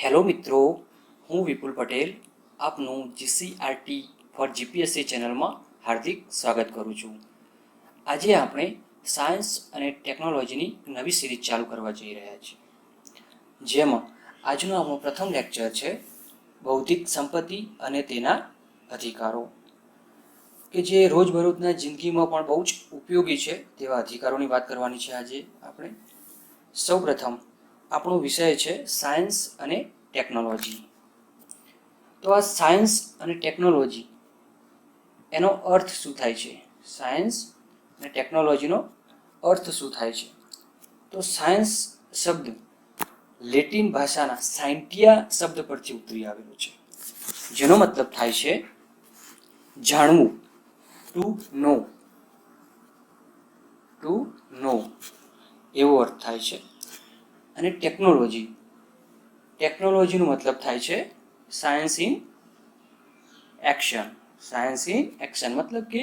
Hello મિત્રો, હું વિપુલ પટેલ આપનું જીસીઆરટી ફોર જીપીએસસી ચેનલમાં હાર્દિક સ્વાગત કરું છું. આજે આપણે સાયન્સ અને ટેકનોલોજીની નવી સિરીઝ ચાલુ કરવા જઈ રહ્યા છીએ, જેમાં આજનો આપણો પ્રથમ લેક્ચર છે બૌદ્ધિક સંપત્તિ અને તેના અધિકારો, કે જે રોજબરોજના જિંદગીમાં પણ બહુ જ ઉપયોગી છે તેવા અધિકારોની વાત કરવાની છે આજે આપણે. સૌપ્રથમ આપણો વિષય છે સાયન્સ અને ટેકનોલોજી. તો આ સાયન્સ અને ટેકનોલોજી એનો અર્થ શું થાય છે? સાયન્સ અને ટેકનોલોજીનો અર્થ શું થાય છે? તો સાયન્સ શબ્દ લેટિન ભાષાના સાયન્ટિયા શબ્દ પરથી ઉતરી આવેલો છે, જેનો મતલબ થાય છે જાણવું, ટુ નો એવો અર્થ થાય છે. અને ટેકનોલોજીનો મતલબ થાય છે સાયન્સ ઇન એક્શન, મતલબ કે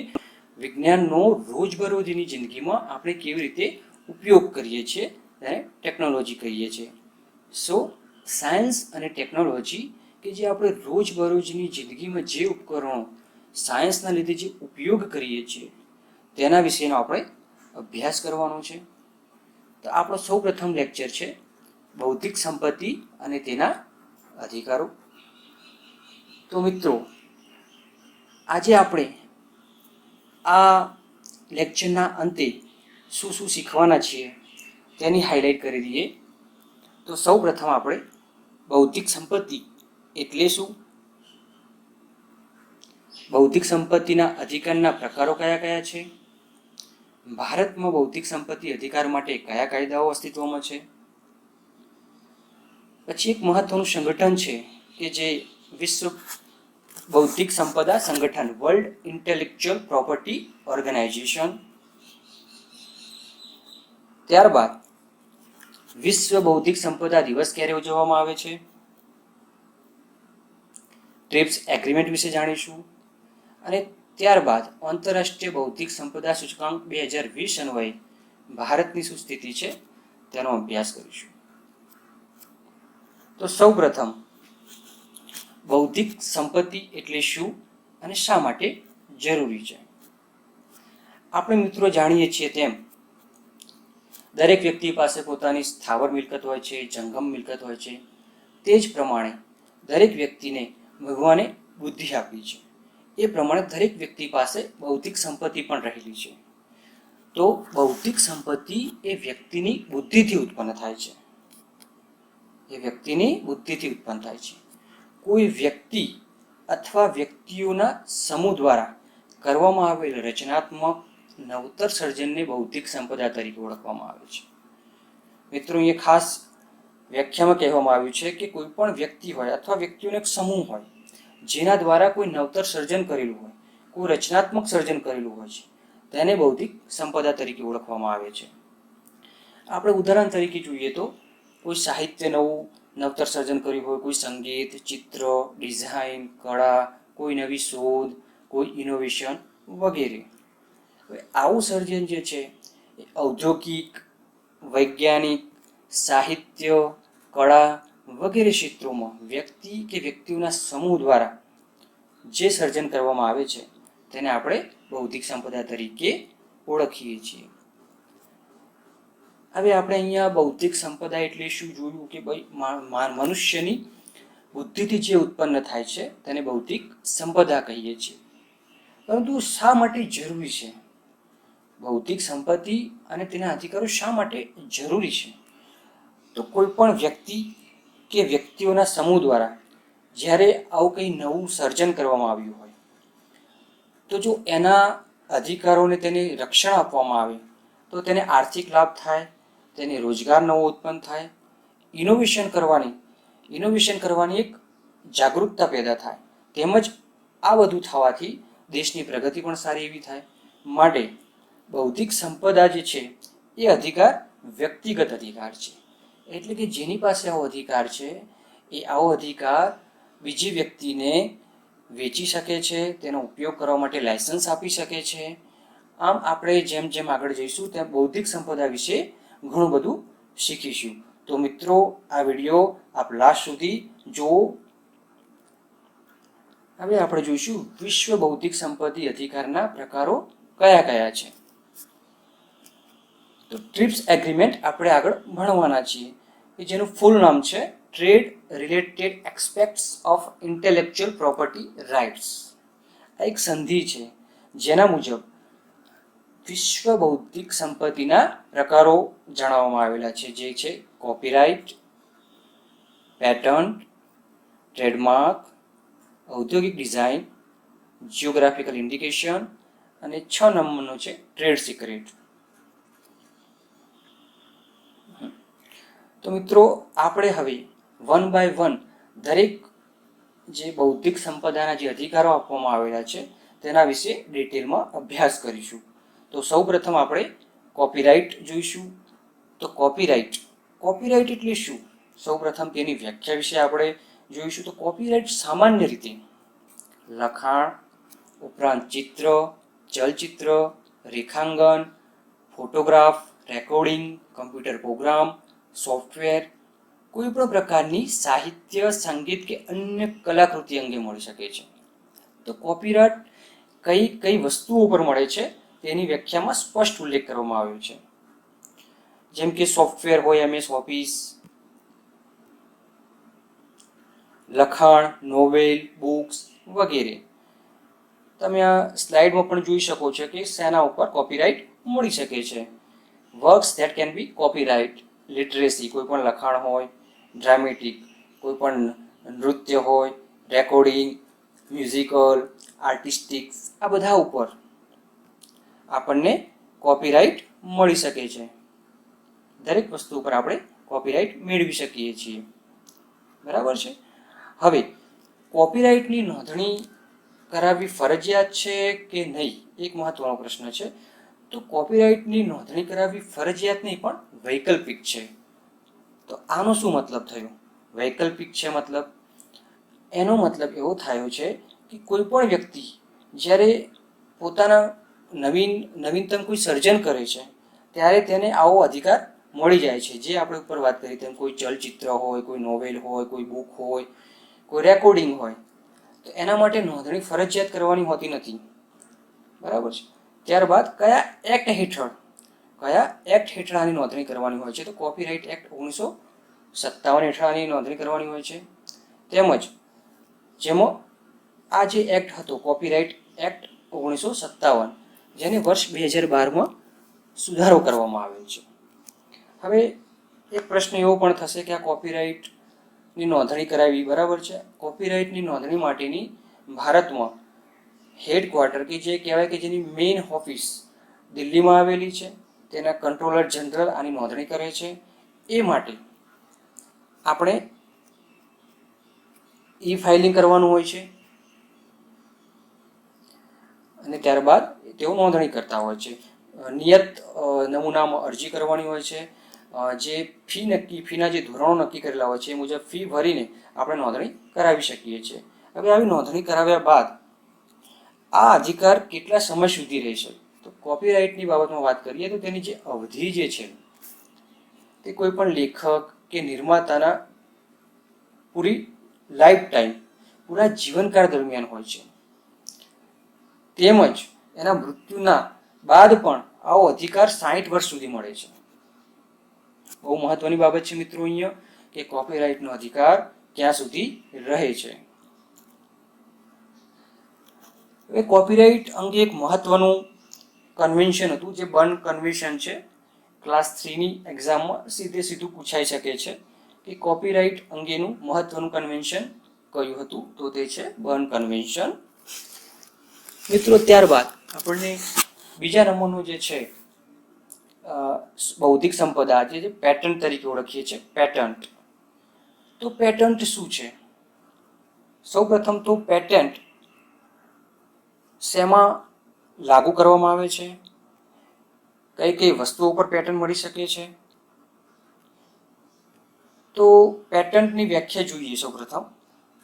વિજ્ઞાનનો રોજબરોજની જિંદગીમાં આપણે કેવી રીતે ઉપયોગ કરીએ છીએ તેને ટેકનોલોજી કહીએ છીએ. સો સાયન્સ અને ટેકનોલોજી કે જે આપણે રોજબરોજની જિંદગીમાં જે ઉપકરણો સાયન્સના લીધે જે ઉપયોગ કરીએ છીએ તેના વિશેનો આપણે અભ્યાસ કરવાનો છે. તો આપણો સૌ પ્રથમ લેક્ચર છે બૌદ્ધિક સંપત્તિ અને તેના અધિકારો. તો મિત્રો, આજે આપણે આ લેક્ચરના અંતે શું શું શીખવાના છીએ તેની હાઇલાઇટ કરી દઈએ. તો સૌ પ્રથમ આપણે બૌદ્ધિક સંપત્તિ એટલે શું, બૌદ્ધિક સંપત્તિના અધિકારના પ્રકારો કયા કયા છે, ભારતમાં બૌદ્ધિક સંપત્તિ અધિકાર માટે કયા કાયદાઓ અસ્તિત્વમાં છે. પછી એક મહત્વનું સંગઠન છે કે જે વિશ્વ બૌદ્ધિક સંપદા સંગઠન, વર્લ્ડ ઇન્ટેલેક્ચુઅલ પ્રોપર્ટી ઓર્ગેનાઇઝેશન. ત્યારબાદ વિશ્વ બૌદ્ધિક સંપદા દિવસ ક્યારે ઉજવવામાં આવે છે, ટ્રિપ્સ એગ્રીમેન્ટ વિશે જાણીશું. અને ત્યારબાદ આંતરરાષ્ટ્રીય બૌદ્ધિક સંપદા સૂચકાંક 2020 અન્વયે ભારતની શું સ્થિતિ છે તેનો અભ્યાસ કરીશું. તો સૌ પ્રથમ બૌદ્ધિક સંપત્તિ એટલે શું અને શા માટે જરૂરી છે. આપણે મિત્રો જાણીએ છીએ તેમ દરેક વ્યક્તિ પાસે પોતાની સ્થાવર મિલકત હોય છે, જંગમ મિલકત હોય છે. તે જ પ્રમાણે દરેક વ્યક્તિને ભગવાને બુદ્ધિ આપી છે, એ પ્રમાણે દરેક વ્યક્તિ પાસે બૌદ્ધિક સંપત્તિ પણ રહેલી છે. તો બૌદ્ધિક સંપત્તિ એ વ્યક્તિની બુદ્ધિથી ઉત્પન્ન થાય છે. કોઈ વ્યક્તિ અથવા વ્યક્તિઓના સમૂહ દ્વારા કરવામાં આવેલ રચનાત્મક નવતર સર્જનને બૌદ્ધિક સંપદા તરીકે ઓળખવામાં આવે છે. મિત્રો, અહીંયા ખાસ વ્યાખ્યામાં કહેવામાં આવ્યું છે કે કોઈ પણ વ્યક્તિ હોય અથવા વ્યક્તિઓનો એક સમૂહ હોય જેના દ્વારા કોઈ નવતર સર્જન કરેલું હોય, કોઈ રચનાત્મક સર્જન કરેલું હોય છે, તેને બૌદ્ધિક સંપદા તરીકે ઓળખવામાં આવે છે. આપણે ઉદાહરણ તરીકે જોઈએ તો કોઈ સાહિત્ય નવતર સર્જન કર્યું હોય, કોઈ સંગીત, ચિત્ર, ડિઝાઇન, કળા, કોઈ નવી શોધ, કોઈ ઇનોવેશન વગેરે. હવે આવું સર્જન જે છે એ ઔદ્યોગિક, વૈજ્ઞાનિક, સાહિત્ય, કળા વગેરે ક્ષેત્રોમાં વ્યક્તિ કે વ્યક્તિઓના સમૂહ દ્વારા જે સર્જન કરવામાં આવે છે તેને આપણે બૌદ્ધિક સંપદા તરીકે ઓળખીએ છીએ. હવે આપણે અહીંયા બૌદ્ધિક સંપદા એટલે શું જોયું કે ભાઈ મનુષ્યની બુદ્ધિથી જે ઉત્પન્ન થાય છે તેને બૌદ્ધિક સંપદા કહીએ છીએ. પરંતુ શા માટે જરૂરી છે બૌદ્ધિક સંપત્તિ અને તેના અધિકારો શા માટે જરૂરી છે? તો કોઈ પણ વ્યક્તિ કે વ્યક્તિઓના સમૂહ દ્વારા જ્યારે આવું કંઈ નવું સર્જન કરવામાં આવ્યું હોય તો જો એના અધિકારોને તેને રક્ષણ આપવામાં આવે તો તેને આર્થિક લાભ થાય, તેને રોજગાર નવો ઉત્પન્ન થાય, ઇનોવેશન કરવાની એક જાગૃતતા પેદા થાય, તેમજ આ બધું થવાથી દેશની પ્રગતિ પણ સારી એવી થાય. માટે બૌદ્ધિક સંપદા જે છે એ અધિકાર વ્યક્તિગત અધિકાર છે, એટલે કે જેની પાસે આવો અધિકાર છે એ આવો અધિકાર બીજી વ્યક્તિને વેચી શકે છે, તેનો ઉપયોગ કરવા માટે લાયસન્સ આપી શકે છે. આમ આપણે જેમ જેમ આગળ જઈશું તેમ બૌદ્ધિક સંપદા વિશે ઘણું બધું શીખીશું. તો મિત્રો આ વિડીયો આપ લાસ્ટ સુધી જુઓ. હવે આપણે જોઈશું વિશ્વ બૌદ્ધિક સંપત્તિ અધિકારના પ્રકારો કયા કયા છે. તો ટ્રિપ્સ એગ્રીમેન્ટ આપણે આગળ ભણવાના છીએ કે જેનું ફૂલ નામ છે trade related aspects of intellectual property rights. આ એક સંધિ છે જેના મુજબ વિશ્વ બૌદ્ધિક સંપત્તિના પ્રકારો જણાવવામાં આવેલા છે, જે છે કોપીરાઇટ, પેટન્ટ, ટ્રેડમાર્ક, ઔદ્યોગિક ડિઝાઇન, જિયોગ્રાફિકલ ઇન્ડિકેશન અને 6 નંબરનો છે ટ્રેડ સિક્રેટ. તો મિત્રો આપણે હવે વન બાય વન દરેક જે બૌદ્ધિક સંપદાના જે અધિકારો આપવામાં આવેલા છે તેના વિશે ડિટેલમાં અભ્યાસ કરીશું. તો સૌ પ્રથમ આપણે કોપીરાઇટ જોઈશું. તો કોપીરાઇટ એટલે શું? સૌ પ્રથમ તેની વ્યાખ્યા વિશે આપણે જોઈશું. તો કોપીરાઇટ સામાન્ય રીતે લખાણ ઉપરાંત ચિત્ર, ચલચિત્ર, રેખાંકન, photograph, recording, computer program, software, કોઈ પણ પ્રકારની સાહિત્ય, સંગીત કે અન્ય કલાકૃતિ અંગે મળી શકે છે. તો કોપીરાઇટ કઈ વસ્તુઓ પર મળે છે તેની વ્યાખ્યામાં સ્પષ્ટ ઉલ્લેખ કરવામાં આવ્યો છે. જેમ કે સોફ્ટવેર હોય MS ઓફિસ, લખાણ, નોવેલ, બુક્સ વગેરે. તમે આ સ્લાઇડમાં પણ જોઈ શકો છો કે શેના ઉપર કોપીરાઇટ મળી શકે છે. Works that can be copyright, literacy કોઈ પણ લખાણ હોય, ડ્રામેટિક કોઈ પણ નૃત્ય હોય, રેકોર્ડિંગ, મ્યુઝિકલ, આર્ટિસ્ટિક, આ બધા ઉપર આપણને કોપીરાઇટ મળી શકે છે. દરેક વસ્તુ ઉપર આપણે કોપીરાઇટ મેળવી શકીએ છીએ. બરાબર છે. હવે કોપીરાઇટની નોંધણી કરાવવી ફરજિયાત છે કે નહીં, એક મહત્વનો પ્રશ્ન છે. તો કોપીરાઇટની નોંધણી કરાવવી ફરજિયાત નહીં પણ વૈકલ્પિક છે. તો આનો શું મતલબ થયો? વૈકલ્પિક છે મતલબ એનો મતલબ એવો થયો છે કે કોઈ પણ વ્યક્તિ જ્યારે પોતાના નવીનતમ કોઈ સર્જન કરે છે ત્યારે તેને આવો અધિકાર મળી જાય છે. જે આપણે ઉપર વાત કરી તેમ કોઈ ચલચિત્ર હોય, કોઈ નોવેલ હોય, કોઈ બુક હોય, કોઈ રેકોર્ડિંગ હોય, તો એના માટે નોંધણી ફરજિયાત કરવાની હોતી નથી. બરાબર છે. ત્યારબાદ કયા એક્ટ હેઠળ આની નોંધણી કરવાની હોય છે? તો કોપીરાઇટ એક્ટ 1957 હેઠળ આની નોંધણી કરવાની હોય છે. તેમજ જેમાં આ જે એક્ટ હતો કોપીરાઇટ એક્ટ 1957 જેને વર્ષ 2012માં સુધારો કરવામાં આવ્યો છે. હવે એક પ્રશ્ન એવો પણ થશે કે આ કોપીરાઇટની નોંધણી કરાવી બરાબર છે. કોપીરાઇટની નોંધણી માટેની ભારતમાં હેડક્વાર્ટર કે જે કહેવાય કે જેની મેઇન ઓફિસ દિલ્હીમાં આવેલી છે. તેના કંટ્રોલર જનરલ આની નોંધણી કરે છે. એ માટે આપણે ફાઇલિંગ કરવાનું હોય છે અને ત્યારબાદ તેઓ નોંધણી કરતા હોય છે. નિયત નમૂનામાં અરજી કરવાની હોય છે. જે ફીના જે ધોરણો નક્કી કરેલા હોય છે એ મુજબ ફી ભરીને આપણે નોંધણી કરાવી શકીએ છીએ. હવે આવી નોંધણી કરાવ્યા બાદ આ અધિકાર કેટલા સમય સુધી રહેશે? તો કોપીરાઇટની બાબતમાં વાત કરીએ તો તેની જે અવધિ જે છે તે કોઈ પણ લેખક કે નિર્માતાના પૂરી લાઈફ ટાઈમ, પૂરા જીવનકાળ દરમિયાન હોય છે. તેમજ એના મૃત્યુના બાદ પણ આવો અધિકાર 60 વર્ષ સુધી મળે છે. બહુ મહત્વની બાબત છે મિત્રો અહીંયા કે કોપીરાઇટનો અધિકાર ક્યાં સુધી રહે છે. હવે કોપીરાઇટ અંગે એક મહત્વનું કન્વેન્શન હતું જે બર્ન કન્વેન્શન છે. ક્લાસ 3ની એક્ઝામમાં સીધું પૂછાઈ શકે છે કે કોપીરાઇટ અંગેનું મહત્વનું કન્વેન્શન કયું હતું? તો તે છે બર્ન કન્વેન્શન. મિત્રો ત્યારબાદ આપણને બીજા નંબરનું જે છે બૌદ્ધિક સંપદા જે પેટન્ટ તરીકે ઓળખીએ છીએ, પેટન્ટ. તો પેટન્ટ શું છે? સૌ પ્રથમ તો પેટન્ટ શેમાં લાગુ કરવામાં આવે છે? કઈ વસ્તુઓ પર પેટન્ટ મળી શકે છે? તો પેટન્ટની વ્યાખ્યા જોઈએ સૌ પ્રથમ.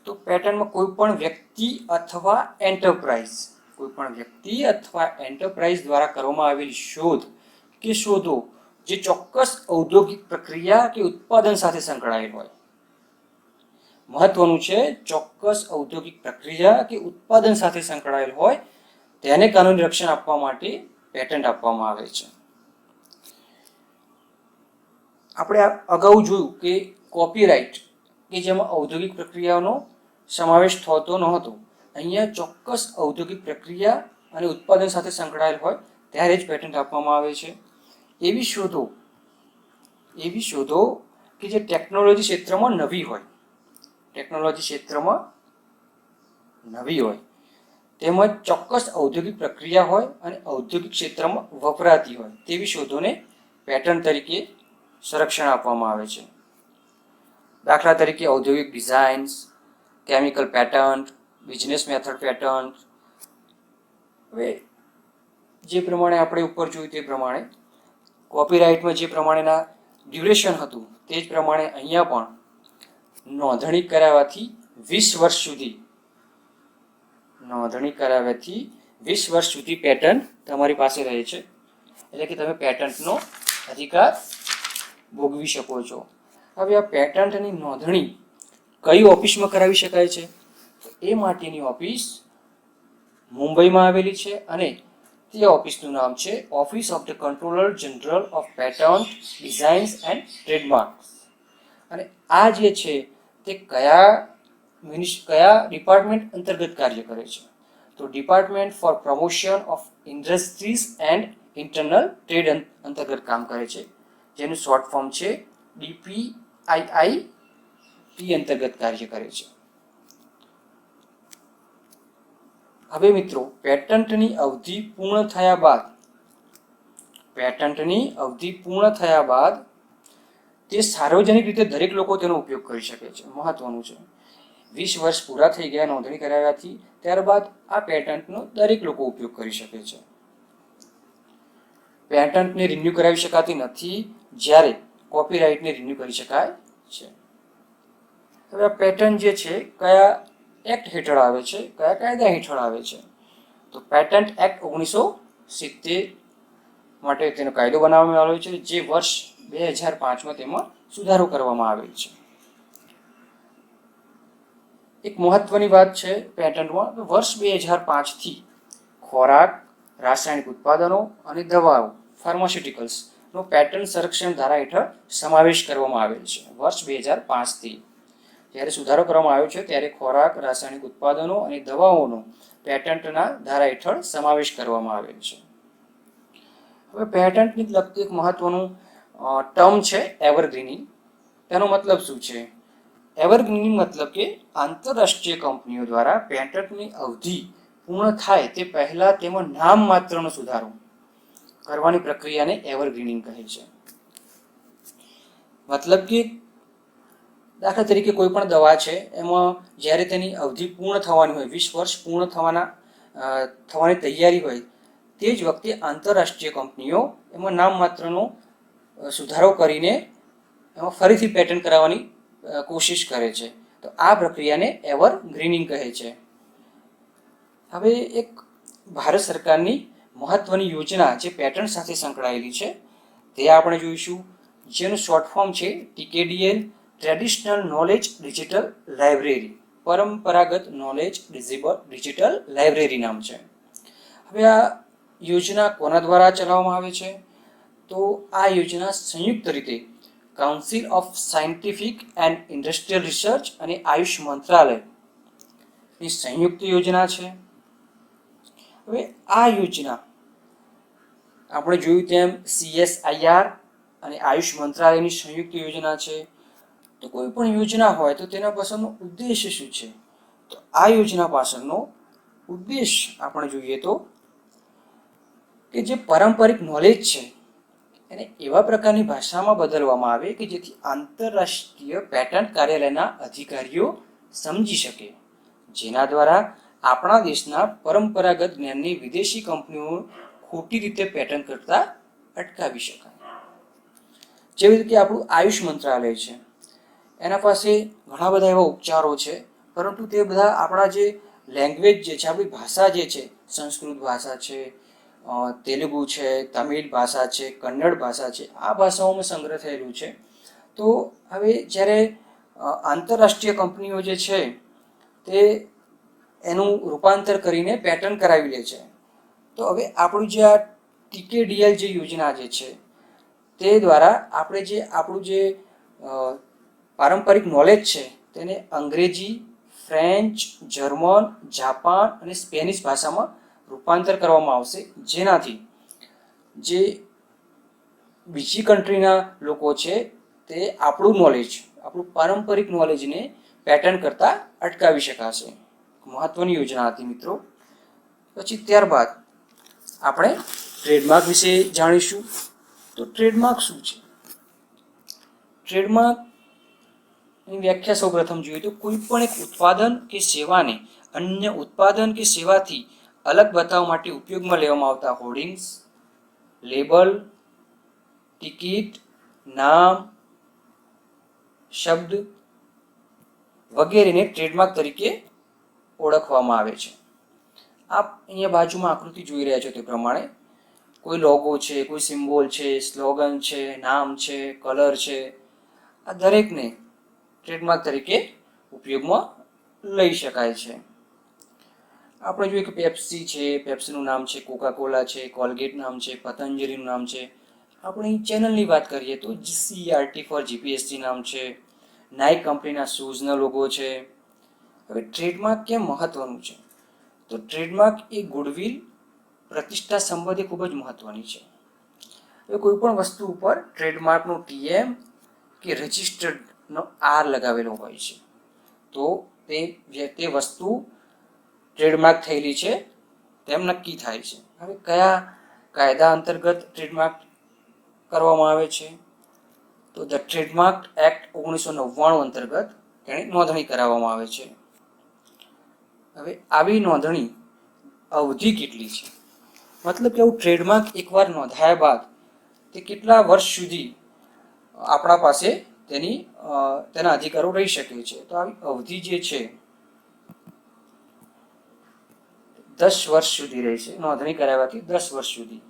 તો પેટન્ટમાં કોઈ પણ વ્યક્તિ અથવા એન્ટરપ્રાઇઝ દ્વારા કરવામાં આવેલી શોધ કે શોધો જે ચોક્કસ ઔદ્યોગિક પ્રક્રિયા કે ઉત્પાદન સાથે સંકળાયેલ હોય. મહત્વનું છે, ચોક્કસ ઔદ્યોગિક પ્રક્રિયા કે ઉત્પાદન સાથે સંકળાયેલ હોય તેને કાનૂની રક્ષણ આપવા માટે પેટન્ટ આપવામાં આવે છે. આપણે અગાઉ જોયું કે કોપીરાઇટ કે જેમાં ઔદ્યોગિક પ્રક્રિયાનો સમાવેશ થતો નહોતો. અહીંયા ચોક્કસ ઔદ્યોગિક પ્રક્રિયા અને ઉત્પાદન સાથે સંકળાયેલ હોય ત્યારે જ પેટન્ટ આપવામાં આવે છે. એવી શોધો કે જે ટેકનોલોજી ક્ષેત્રમાં નવી હોય, તેમજ ચોક્કસ ઔદ્યોગિક પ્રક્રિયા હોય અને ઔદ્યોગિક ક્ષેત્રમાં વપરાતી હોય તેવી શોધોને પેટન્ટ તરીકે સંરક્ષણ આપવામાં આવે છે. દાખલા તરીકે ઔદ્યોગિક designs, chemical patent, business method patent. હવે જે પ્રમાણે આપણે ઉપર જોયું તે પ્રમાણે કોપીરાઇટમાં જે પ્રમાણેના ડ્યુરેશન હતું તે જ પ્રમાણે અહીંયા પણ નોંધણી કરાવવાથી 20 વર્ષ સુધી પેટન્ટ તમારી પાસે રહે છે. એટલે કે તમે પેટન્ટનો અધિકાર ભોગવી શકો છો. હવે આ પેટન્ટની નોંધણી કઈ ઓફિસમાં કરાવી શકાય છે? તો એ માટેની ઓફિસ મુંબઈમાં આવેલી છે અને તે ઓફિસનું નામ છે office of the controller general of patent, designs and trademarks. અને આ જે છે તે કયા ડિપાર્ટમેન્ટ અંતર્ગત કાર્ય કરે છે? તો department four promotion of industries and internal trade અંતર્ગત કામ કરે છે, જેનું શોર્ટ ફોર્મ છે DPIIT અંતર્ગત કાર્ય કરે છે. હવે મિત્રો, પેટન્ટની અવધિ પૂર્ણ થયા બાદ તે સાર્વજનિક રીતે દરેક લોકો તેનો ઉપયોગ કરી શકે છે. મહત્વનું છે, 20 વર્ષ પૂરા થઈ ગયા નોંધણી કરાવ્યાથી, ત્યારબાદ આ પેટન્ટનો દરેક લોકો ઉપયોગ કરી શકે છે. પેટન્ટને રિન્યુ કરાવી શકાતી નથી, જ્યારે કોપીરાઇટને રિન્યુ કરી શકાય છે. હવે આ પેટન્ટ જે છે કયા એક્ટ હેઠળ આવે છે, કયા કાયદા હેઠળ આવે છે? તો પેટન્ટ એક્ટ 1970 માટે તેનો કાયદો બનાવવામાં આવ્યો છે, જે વર્ષ 2005માં તેમાં સુધારો કરવામાં આવેલ છે. એક મહત્વની વાત છે પેટન્ટમાં, વર્ષ 2005થી ખોરાક, રાસાયણિક ઉત્પાદનો અને દવાઓ ફાર્માસ્યુટિકલ્સનો પેટન્ટ સંરક્ષણ ધારા હેઠળ સમાવેશ કરવામાં આવેલ છે. વર્ષ 2005થી જ્યારે સુધારો કરવામાં આવ્યો છે ત્યારે ખોરાક, રાસાયણિક ઉત્પાદનો અને દવાઓનો પેટન્ટના ધારા હેઠળ સમાવેશ કરવામાં આવેલ છે. હવે પેટન્ટની લગતું એક મહત્વનું ટર્મ છે એવરગ્રીનિંગ. તેનો મતલબ શું છે? એવરગ્રીનિંગ મતલબ કે આંતરરાષ્ટ્રીય કંપનીઓ દ્વારા પેટન્ટની અવધિ પૂર્ણ થાય તે પહેલાં તેમાં નામ માત્રનો સુધારો કરવાની પ્રક્રિયાને એવરગ્રીનિંગ કહે છે. મતલબ કે દાખલા તરીકે કોઈ પણ દવા છે, એમાં જ્યારે તેની અવધિ પૂર્ણ થવાની હોય, 20 વર્ષ પૂર્ણ થવાની તૈયારી હોય, તે જ વખતે આંતરરાષ્ટ્રીય કંપનીઓ એમાં નામ માત્રનો સુધારો કરીને એમાં ફરીથી પેટન્ટ કરાવવાની કોશિશ કરે છે. તો આ પ્રક્રિયાને એવરગ્રીનિંગ કહે છે. હવે એક ભારત સરકારની મહત્વની યોજના જે પેટન્ટ સાથે સંકળાયેલી છે તે આપણે જોઈશું, જેનું શોર્ટ ફોર્મ છે TKDL, traditional knowledge digital library. પરંપરાગત નોલેજ ડિજિટલ લાઇબ્રેરી નામ છે. હવે આ યોજના કોના દ્વારા ચલાવવામાં આવે છે? તો આ યોજના સંયુક્ત રીતે council of scientific and industrial research અને આયુષ મંત્રાલયની સંયુક્ત યોજના છે. હવે આ યોજના આપણે જોયું તેમ CSIR અને આયુષ મંત્રાલયની સંયુક્ત યોજના છે. તો કોઈ પણ યોજના હોય તો તેના પાછળનો ઉદ્દેશ શું છે? તો આ યોજના પાછળનો ઉદ્દેશ આપણે જોઈએ તો કે જે પારંપરિક નોલેજ છે એને એવા પ્રકારની ભાષામાં બદલવામાં આવે કે જેથી આંતરરાષ્ટ્રીય પેટન્ટ કાર્યાલયના અધિકારીઓ સમજી શકે, જેના દ્વારા આપણા દેશના પરંપરાગત જ્ઞાનની વિદેશી કંપનીઓ ખોટી રીતે પેટન્ટ કરતા અટકાવી શકાય. જેવી રીતે આપણું આયુષ મંત્રાલય છે, એના પાસે ઘણા બધા એવા ઉપચારો છે, પરંતુ તે બધા આપણા જે લેંગ્વેજ જે છે, આપણી ભાષા જે છે, સંસ્કૃત ભાષા છે, તેલુગુ છે, તમિલ ભાષા છે, કન્નડ ભાષા છે, આ ભાષાઓમાં સંગ્રહ થયેલું છે. તો હવે જ્યારે આંતરરાષ્ટ્રીય કંપનીઓ જે છે તે એનું રૂપાંતર કરીને પેટર્ન કરાવી લે છે. તો હવે આપણું જે આ TKDL જે યોજના જે છે તે દ્વારા આપણે જે આપણું જે પારંપરિક નોલેજ છે તેને અંગ્રેજી, ફ્રેન્ચ, જર્મન, જાપાન અને સ્પેનિશ ભાષામાં રૂપાંતર કરવામાં આવશે, જેનાથી જે બીજી કન્ટ્રીના લોકો છે તે આપણું નોલેજ, આપણું પારંપરિક નોલેજને પેટર્ન કરતાં અટકાવી શકાશે. મહત્વની યોજના હતી મિત્રો. પછી ત્યારબાદ આપણે ટ્રેડમાર્ક વિશે જાણીશું. તો ટ્રેડમાર્ક શું છે? ટ્રેડમાર્કની વ્યાખ્યા સૌપ્રથમ જોઈએ તો કોઈ પણ એક ઉત્પાદન કે સેવાને અન્ય ઉત્પાદન કે સેવાથી અલગ બતાવવા માટે ઉપયોગમાં લેવામાં આવતા હોર્ડિંગ્સ, લેબલ, ટિકિટ, નામ, શબ્દ વગેરેને ટ્રેડમાર્ક તરીકે ઓળખવામાં આવે છે. આપ અહીંયા બાજુમાં આકૃતિ જોઈ રહ્યા છો તે પ્રમાણે કોઈ લોગો છે, કોઈ સિમ્બોલ છે, સ્લોગન છે, નામ છે, કલર છે, આ દરેકને ટ્રેડમાર્ક તરીકે ઉપયોગમાં લઈ શકાય છે. આપણે જોઈએ કે પેપ્સી છે, પેપ્સીનું નામ છે, કોકાકોલા છે, કોલગેટ નામ છે, પતંજલિનું નામ છે. આપણી ચેનલની વાત કરીએ તો CRT ફોર GPSC નામ છે, નાઇક કંપનીના શૂઝનો લોગો છે. હવે ટ્રેડમાર્ક કેમ મહત્વનું છે? તો ટ્રેડમાર્ક એ ગુડવિલ, પ્રતિષ્ઠા સંબંધે ખૂબ જ મહત્વની છે. હવે કોઈ પણ વસ્તુ ઉપર ટ્રેડમાર્કનો TM કે રજિસ્ટર્ડનો R લગાવેલો હોય છે તો તે વસ્તુ ટ્રેડમાર્ક થયેલી છે તેમ નક્કી થાય છે. હવે કયા કાયદા અંતર્ગત ટ્રેડમાર્ક કરવામાં આવે છે? તો ધ ટ્રેડમાર્ક એક્ટ 1999 અંતર્ગત તેની નોંધણી કરાવવામાં આવે છે. હવે આવી નોંધણી અવધિ કેટલી છે? મતલબ કે એવું ટ્રેડમાર્ક એકવાર નોંધાયા બાદ તે કેટલા વર્ષ સુધી આપણા પાસે તેના અધિકારો રહી શકે છે? તો આવી અવધિ જે છે 10 વર્ષ સુધી રહેશે, નોંધણી કરાવવાથી 10 વર્ષ સુધી.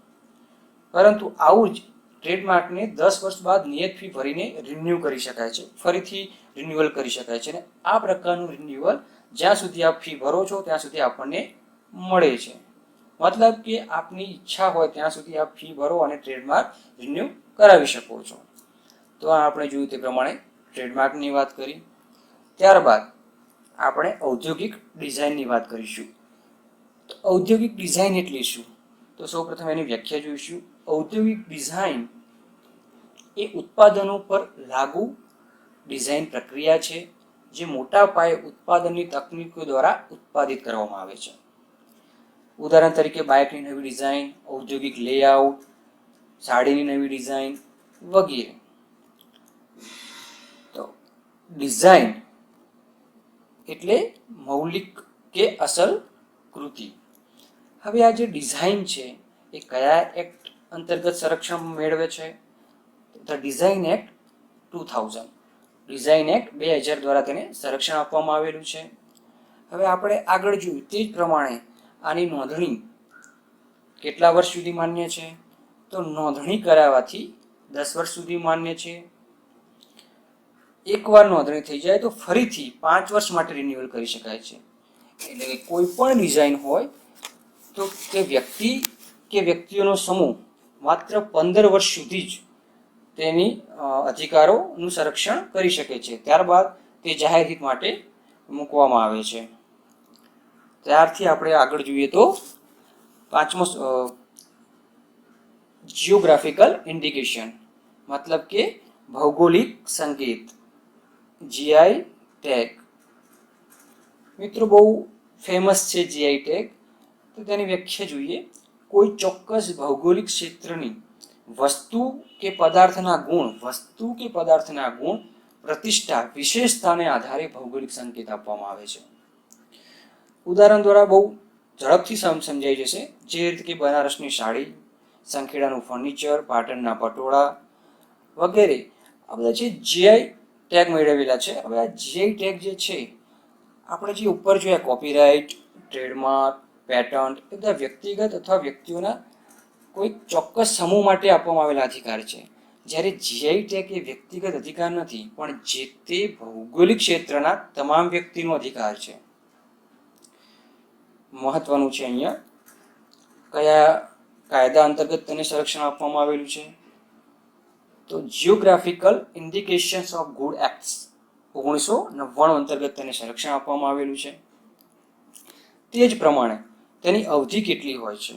પરંતુ આવું જ ટ્રેડમાર્કને 10 વર્ષ બાદ નિયત ફી ભરીને રિન્યૂ કરી શકાય છે, ફરીથી રિન્યુઅલ કરી શકાય છે. અને આ પ્રકારનું રિન્યુઅલ જ્યાં સુધી આપ ફી ભરો છો ત્યાં સુધી આપણને મળે છે. મતલબ કે આપની ઈચ્છા હોય ત્યાં સુધી આપ ફી ભરો અને ટ્રેડમાર્ક રિન્યૂ કરાવી શકો છો. તો આ આપણે જોયું તે પ્રમાણે ટ્રેડમાર્કની વાત કરી. ત્યારબાદ આપણે ઔદ્યોગિક ડિઝાઇનની વાત કરીશું. તો ઔદ્યોગિક ડિઝાઇન એટલે શું? તો સૌપ્રથમ એની વ્યાખ્યા જોઈશું. ઔદ્યોગિક ડિઝાઇન એ ઉત્પાદનો પર લાગુ ડિઝાઇન પ્રક્રિયા છે જે મોટા પાયે ઉત્પાદનની તકનીકો દ્વારા ઉત્પાદિત કરવામાં આવે છે. ઉદાહરણ તરીકે બાઇકની નવી ડિઝાઇન, ઔદ્યોગિક લેઆઉટ, સાડીની નવી ડિઝાઇન વગેરે. તો ડિઝાઇન એટલે મૌલિક કે અસલ કૃતિ. હવે આ જે ડિઝાઇન છે એ કયા એક્ટ અંતર્ગત સંરક્ષણ મેળવે છે? The design act 2000, design act 2000 દ્વારા તેને સંરક્ષણ આપવામાં આવેલું છે. હવે આપણે આગળ જોયું તે જ પ્રમાણે આની નોંધણી કેટલા વર્ષ સુધી માન્ય છે? તો નોંધણી કરાવવાથી 10 વર્ષ સુધી માન્ય છે. એકવાર નોંધણી થઈ જાય તો ફરીથી 5 વર્ષ માટે રિન્યુઅલ કરી શકાય છે. એટલે કે કોઈ પણ ડિઝાઇન હોય તો તે વ્યક્તિ કે વ્યક્તિઓનો સમૂહ માત્ર 15 વર્ષ સુધી જ તેની અધિકારોનું સંરક્ષણ કરી શકે છે. ત્યારબાદ તે જાહેર હિત માટે મૂકવામાં આવે છે. ત્યારથી આપણે આગળ જોઈએ તો પાંચમો જિયોગ્રાફિકલ ઇન્ડિકેશન, મતલબ કે ભૌગોલિક સંકેત, GI ટેગ. મિત્રો બહુ ફેમસ છે GI ટેગ. તો તેની વ્યાખ્યા જોઈએ. કોઈ ચોક્કસ ભૌગોલિક ક્ષેત્રની વસ્તુ કે પદાર્થના ગુણ, પ્રતિષ્ઠા, વિશેષતાને આધારે ભૌગોલિક સંકેત આપવામાં આવે છે. ઉદાહરણ દ્વારા બહુ ઝડપથી સમજાઈ જશે. જે રીતે કે બનારસની સાડી, સંખેડાનું ફર્નિચર, પાટણના પટોળા વગેરે આ બધા છે GI ટેગ મેળવેલા છે. હવે આ GI ટેગ જે છે આપણે જે ઉપર જોયા કોપીરાઇટ, ટ્રેડમાર્ક, પેટન્ટ એ બધા વ્યક્તિગત અથવા વ્યક્તિઓના કોઈ ચોક્કસ સમૂહ માટે આપવામાં આવેલા અધિકાર છે, જ્યારે જીઆઈ ટેગ એ વ્યક્તિગત અધિકાર નથી, પણ જે તે ભૌગોલિક ક્ષેત્રના તમામ વ્યક્તિનો અધિકાર છે. મહત્વનું છે અહીંયા કયા કાયદા અંતર્ગત તેને સંરક્ષણ આપવામાં આવેલું છે, તો geographical indications of good acts 1999 અંતર્ગત તેને સંરક્ષણ આપવામાં આવેલું છે. તે જ પ્રમાણે તેની અવધિ કેટલી હોય છે,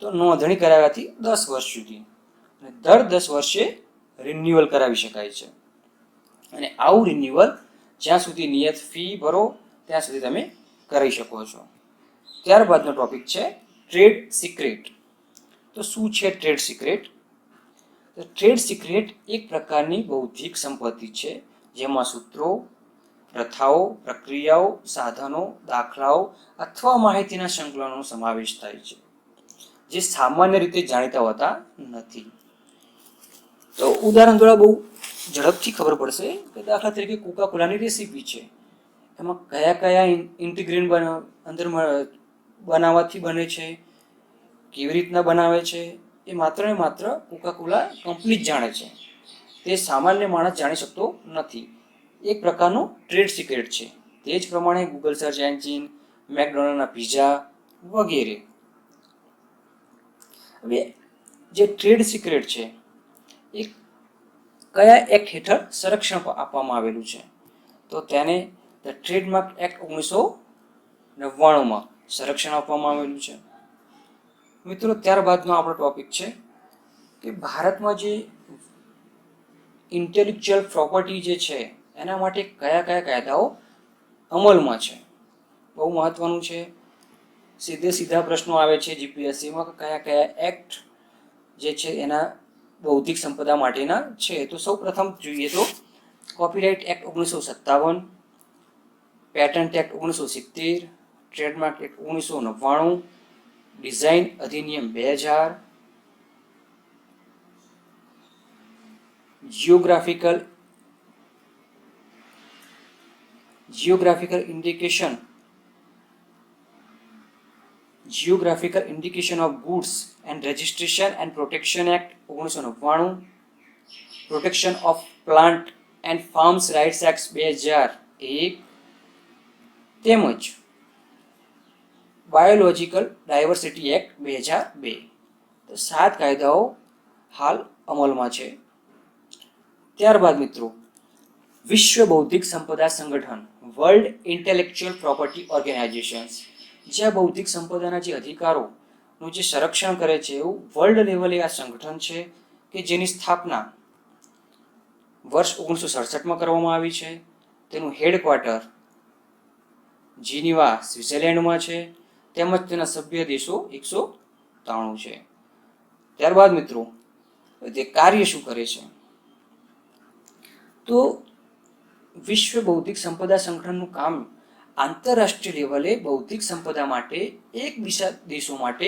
તો નોંધણી કરાવ્યાથી 10 વર્ષ સુધી, અને દર 10 વર્ષે રિન્યુઅલ કરાવી શકાય છે. અને આવું રિન્યુઅલ જ્યાં સુધી નિયત ફી ભરો ત્યાં સુધી તમે કરી શકો છો. ત્યારબાદનો ટોપિક છે ટ્રેડ સિક્રેટ. તો શું છે ટ્રેડ સિક્રેટ? તો ટ્રેડ સિક્રેટ એક પ્રકારની બૌદ્ધિક સંપત્તિ છે, જેમાં સૂત્રો, પ્રથાઓ, પ્રક્રિયાઓ, સાધનો, દાખલાઓ અથવા માહિતીના સંકલનનો સમાવેશ થાય છે, જે સામાન્ય રીતે જાણીતા હોતા નથી. તો ઉદાહરણ દ્વારા બહુ ઝડપથી ખબર પડશે કે દાખલા તરીકે કોકા કોલાની રેસીપી છે, એમાં કયા કયા ઇન્ટિગ્રેન્ટ અંદર બનાવવાથી બને છે, કેવી રીતના બનાવે છે, એ માત્ર ને માત્ર કોકા કોલા કંપની જ જાણે છે, તે સામાન્ય માણસ જાણી શકતો નથી. એક પ્રકારનું ટ્રેડ સિક્રેટ છે. તે જ પ્રમાણે ગૂગલ સર્ચ એન્જિન, મેકડોનાલ્ડના પિઝા વગેરે. હવે જે ટ્રેડ સિક્રેટ છે એ કયા એક્ટ હેઠળ સંરક્ષણ આપવામાં આવેલું છે, તો તેને ધ ટ્રેડમાર્ક એક્ટ 1999 સંરક્ષણ આપવામાં આવેલું છે. મિત્રો, ત્યારબાદનો આપણો ટોપિક છે કે ભારતમાં જે ઇન્ટેલેક્ચ્યુઅલ પ્રોપર્ટી જે છે એના માટે કયા કયા કાયદાઓ અમલમાં છે. બહુ મહત્વનું છે. સીધા પ્રશ્નો આવે છે જીપીએસસીમાં કે કયા કયા એક્ટ જે છે એના બૌદ્ધિક સંપદા માટેના છે. તો સૌ પ્રથમ જોઈએ તો copyright act 1957, patent act 1970, trademark act 1999, design અધિનિયમ 2000, Geographical Indication of Goods and Registration and Protection Act 1999, Protection of Plant and Farms Rights Act 2001, તેમજ બાયોલોજિકલ ડાયવર્સિટી એક્ટ 2002. તો 7 કાયદાઓ હાલ અમલમાં છે. ત્યારબાદ મિત્રો વિશ્વ બૌદ્ધિક સંપદા સંગઠન, વર્લ્ડ ઇન્ટેલેક્ચ્યુઅલ પ્રોપર્ટી ઓર્ગેનાઇઝેશન્સ, જે બૌદ્ધિક સંપદાના જે અધિકારોનું જે સંરક્ષણ કરે છે એવું વર્લ્ડ લેવલે આ સંગઠન છે કે જેની સ્થાપના વર્ષ 1967માં કરવામાં આવી છે. તેનું હેડક્વાર્ટર જીનીવા, સ્વિટ્ઝરલેન્ડમાં છે, તેમજ તેના સભ્ય દેશો 193 છે. ત્યારબાદ મિત્રો તે કાર્ય શું કરે છે, તો વિશ્વ બૌદ્ધિક સંપદા સંગઠનનું કામ આંતરરાષ્ટ્રીય લેવલે બૌદ્ધિક સંપદા માટે એકબીજા દેશો માટે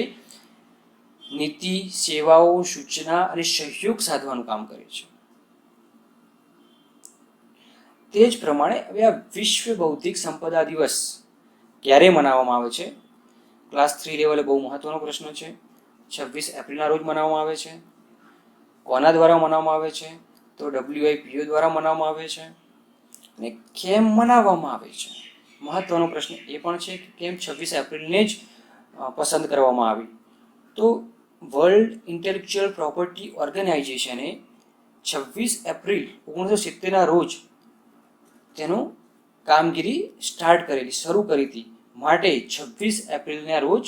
નીતિ, સેવાઓ, સૂચના અને સહયોગ સાધવાનું કામ કરે છે. તે જ પ્રમાણે હવે આ વિશ્વ બૌદ્ધિક સંપદા દિવસ ક્યારે મનાવવામાં આવે છે? ક્લાસ 3 લેવલે બહુ મહત્વનો પ્રશ્ન છે. 26 એપ્રિલના રોજ મનાવવામાં આવે છે. કોના દ્વારા મનાવવામાં આવે છે? તો WIPO દ્વારા મનાવવામાં આવે છે. અને કેમ મનાવવામાં આવે છે? મહત્વનો પ્રશ્ન એ પણ છે કે કેમ 26 એપ્રિલને જ પસંદ કરવામાં આવી? તો વર્લ્ડ ઇન્ટેલેક્ચ્યુઅલ પ્રોપર્ટી ઓર્ગેનાઇઝેશને 26 એપ્રિલ 1970ના રોજ તેનું કામગીરી શરૂ કરી હતી. માટે 26 એપ્રિલના રોજ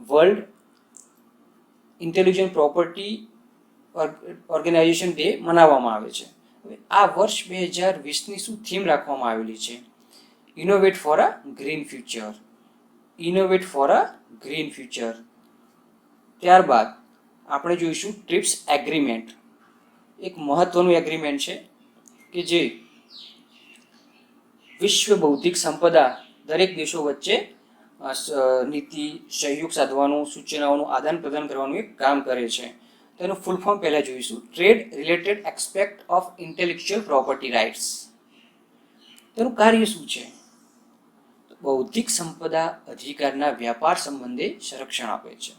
world intelligent property organisation day મનાવવામાં આવે છે. હવે આ વર્ષ 2020ની શું થીમ રાખવામાં આવેલી છે? Innovate for a green future. Innovate for a green future. ત્યારબાદ આપણે જોઈશું ટ્રિપ્સ એગ્રીમેન્ટ. એક મહત્વનું એગ્રીમેન્ટ છે કે જે વિશ્વ બૌદ્ધિક સંપદા દરેક દેશો વચ્ચે નીતિ, સહયોગ સાધવાનું, સૂચનાઓનું આદાન પ્રદાન કરવાનું એક કામ કરે છે. તેનું ફૂલ ફોર્મ પહેલા જોઈશું. Trade related aspect of intellectual property rights. તેનું કાર્ય શું છે? બૌદ્ધિક સંપદા અધિકારના વ્યાપાર સંબંધે સંરક્ષણ આપે છે.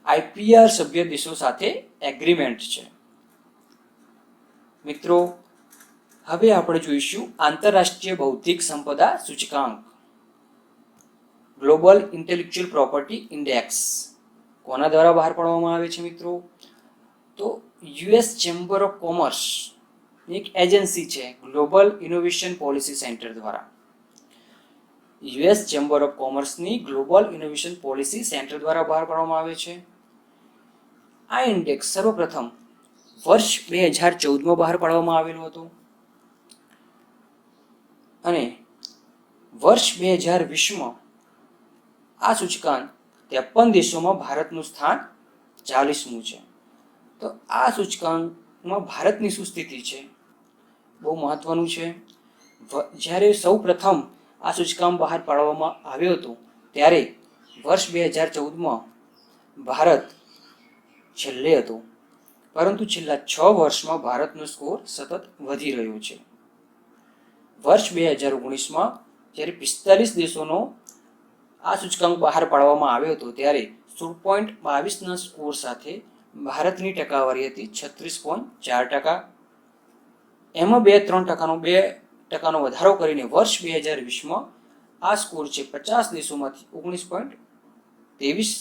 IPR સભ્ય દેશો સાથે એગ્રીમેન્ટ છે. મિત્રો, હવે આપણે જોઈશું આંતરરાષ્ટ્રીય બૌદ્ધિક સંપદા સૂચકાંક, ગ્લોબલ ઇન્ટેલેક્ચુઅલ પ્રોપર્ટી ઇન્ડેક્સ. કોના દ્વારા બહાર પાડવામાં આવે છે મિત્રો? તો US ચેમ્બર ઓફ કોમર્સ એક એજન્સી છે, ગ્લોબલ ઇનોવેશન પોલિસી સેન્ટર દ્વારા. US ચેમ્બર ઓફ કોમર્સની ગ્લોબલ ઇનોવેશન પોલિસી સેન્ટર દ્વારા બહાર પાડવામાં આવે છે. આ ઇન્ડેક્સ સર્વપ્રથમ વર્ષ 2014માં બહાર પાડવામાં આવેલું હતું અને વર્ષ 2020માં આ સૂચકાંક 53 દેશોમાં ભારતનું સ્થાન 40મું છે. તો આ સૂચકાંકમાં ભારતની શું સ્થિતિ છે? બહુ મહત્વનું છે. જ્યારે સૌ પ્રથમ આ સૂચકાંક બહાર પાડવામાં આવ્યો હતો ત્યારે વર્ષ 2014માં ભારત છેલ્લે હતું, પરંતુ છેલ્લા 6 વર્ષમાં ભારતનો સ્કોર સતત વધી રહ્યો છે. વર્ષ 2019માં જ્યારે 45 દેશોનો આ સૂચકાંક બહાર પાડવામાં આવ્યો હતો ત્યારે 16.22ના સ્કોર સાથે ભારતની ટકાવારી હતી 36.4%. એમાં 2-3% વધારો કરીને વર્ષ 2020માં આ સ્કોર છે 50 દેશોમાંથી 19.23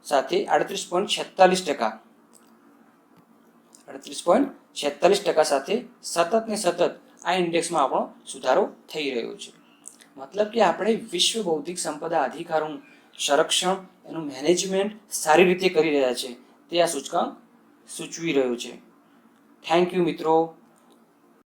સાથે 38.46% સાથે સતત ને સતત આ ઇન્ડેક્સમાં આપણો સુધારો થઈ રહ્યો છે. મતલબ કે આપણે વિશ્વ બૌદ્ધિક સંપદા અધિકારોનું સંરક્ષણ, એનું મેનેજમેન્ટ સારી રીતે કરી રહ્યા છે તે આ સૂચકાંક સૂચવી રહ્યો છે. થેન્ક યુ મિત્રો.